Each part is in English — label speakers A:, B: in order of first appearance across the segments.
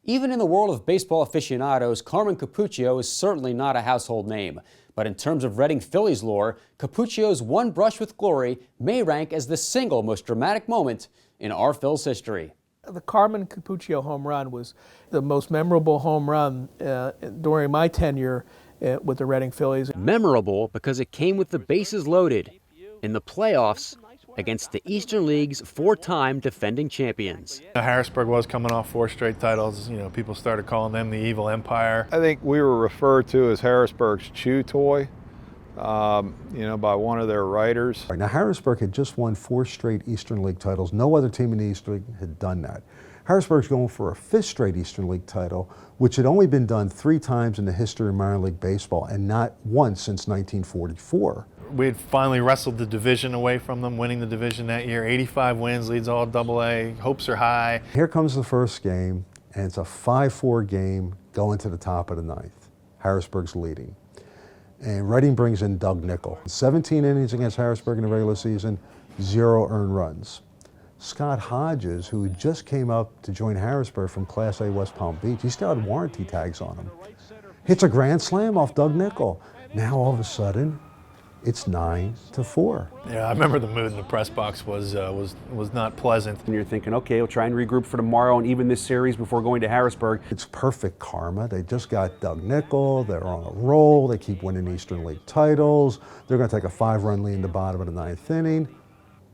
A: Even in the world of baseball aficionados, Carmine Capuccio is certainly not a household name. But in terms of Reading Phillies lore, Capuccio's one brush with glory may rank as the single most dramatic moment in our Phil's history.
B: The Carmine Capuccio home run was the most memorable home run during my tenure with the Reading Phillies.
A: Memorable because it came with the bases loaded in the playoffs against the Eastern League's four-time defending champions.
C: Harrisburg was coming off 4 straight titles. People started calling them the evil empire.
D: I think we were referred to as Harrisburg's chew toy, by one of their writers.
E: Now, Harrisburg had just won 4 straight Eastern League titles. No other team in the Eastern League had done that. Harrisburg's going for a 5th straight Eastern League title, which had only been done 3 times in the history of minor league baseball and not once since 1944.
C: We had finally wrestled the division away from them, winning the division that year. 85 wins, leads all AA, hopes are high.
E: Here comes the first game, and it's a 5-4 game going to the top of the 9th. Harrisburg's leading. And Reading brings in Doug Nickel. 17 innings against Harrisburg in the regular season, 0 earned runs. Scott Hodges, who just came up to join Harrisburg from Class A West Palm Beach, he still had warranty tags on him. Hits a grand slam off Doug Nickel. Now all of a sudden, it's 9-4.
C: Yeah, I remember the mood in the press box was not pleasant.
A: And you're thinking, okay, we'll try and regroup for tomorrow and even this series before going to Harrisburg.
E: It's perfect karma. They just got Doug Nickel. They're on a roll. They keep winning Eastern League titles. They're going to take a 5-run lead in the bottom of the 9th inning.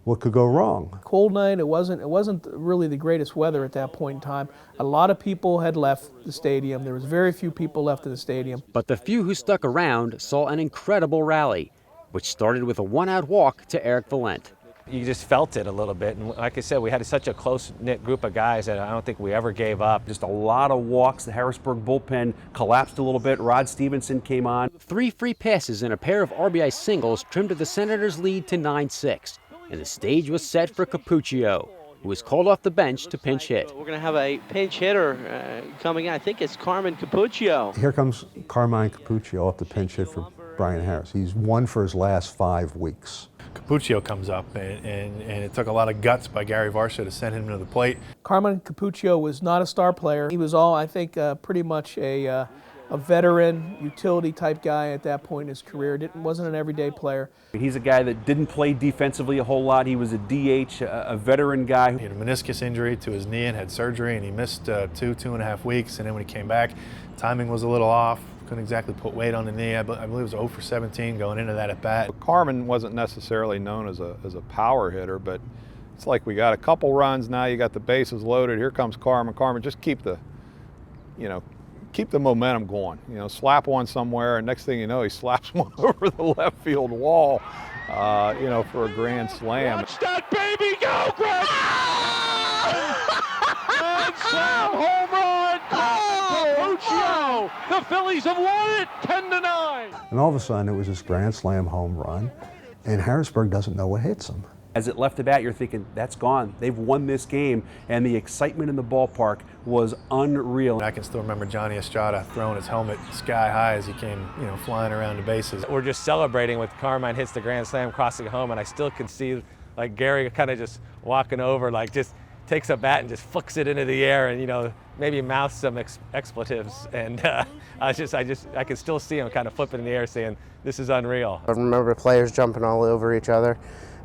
E: What could go wrong?
B: Cold night. It wasn't really the greatest weather at that point in time. A lot of people had left the stadium. There was very few people left in the stadium.
A: But the few who stuck around saw an incredible rally, which started with a 1-out walk to Eric Valent.
F: You just felt it a little bit, and like I said, we had such a close-knit group of guys that I don't think we ever gave up.
A: Just a lot of walks. The Harrisburg bullpen collapsed a little bit. Rod Stevenson came on. 3 free passes and a pair of RBI singles trimmed the Senators' lead to 9-6, and the stage was set for Cappuccio, who was called off the bench to pinch hit.
G: We're going to have a pinch hitter coming in. I think it's Carmine Capuccio.
E: Here comes Carmine Capuccio off the pinch hit for Brian Harris. He's won for his last 5 weeks.
C: Cappuccio comes up, and it took a lot of guts by Gary Varsho to send him to the plate.
B: Carmine Capuccio was not a star player. He was I think, pretty much a veteran, utility-type guy at that point in his career. Wasn't an everyday player.
A: He's a guy that didn't play defensively a whole lot. He was a DH, a veteran guy.
C: He had a meniscus injury to his knee and had surgery, and he missed 2.5 weeks. And then when he came back, timing was a little off. Couldn't exactly put weight on the knee. I believe it was 0 for 17 going into that at bat.
D: Carmine wasn't necessarily known as a power hitter, but it's like we got a couple runs now. You got the bases loaded. Here comes Carmine. Carmine, just keep the momentum going. Slap one somewhere, and next thing you know, he slaps one over the left field wall. For a grand slam.
H: Watch that baby go, Greg! Grand slam home run! Cappuccio! The Phillies have won it 10-9.
E: And all of a sudden, it was this grand slam home run, and Harrisburg doesn't know what hits them.
A: As it left the bat, you're thinking, that's gone. They've won this game, and the excitement in the ballpark was unreal.
C: I can still remember Johnny Estrada throwing his helmet sky high as he came, flying around the bases.
F: We're just celebrating with Carmine hits the grand slam crossing home, and I still can see like Gary kind of just walking over, like just takes a bat and just flicks it into the air, and maybe mouths some expletives, and I can still see him kind of flipping in the air, saying, "This is unreal."
I: I remember players jumping all over each other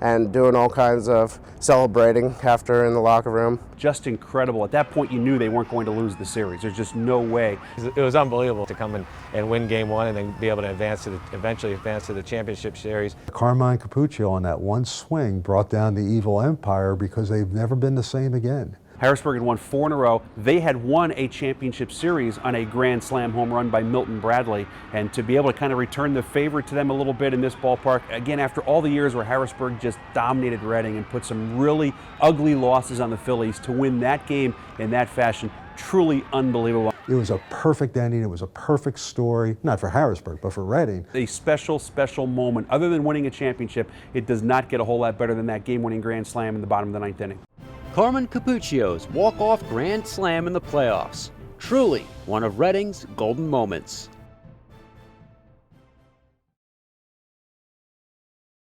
I: and doing all kinds of celebrating after in the locker room.
A: Just incredible. At that point, you knew they weren't going to lose the series. There's just no way.
F: It was unbelievable to come in and win Game 1 and then be able to eventually advance to the championship series.
E: Carmine Capuccio on that one swing brought down the evil empire because they've never been the same again.
A: Harrisburg had won 4 in a row. They had won a championship series on a grand slam home run by Milton Bradley. And to be able to kind of return the favor to them a little bit in this ballpark, again, after all the years where Harrisburg just dominated Reading and put some really ugly losses on the Phillies, to win that game in that fashion, truly unbelievable.
E: It was a perfect ending. It was a perfect story, not for Harrisburg, but for Reading.
A: A special, special moment. Other than winning a championship, it does not get a whole lot better than that game-winning grand slam in the bottom of the 9th inning. Carmine Capuccio's walk-off grand slam in the playoffs. Truly one of Reading's golden moments.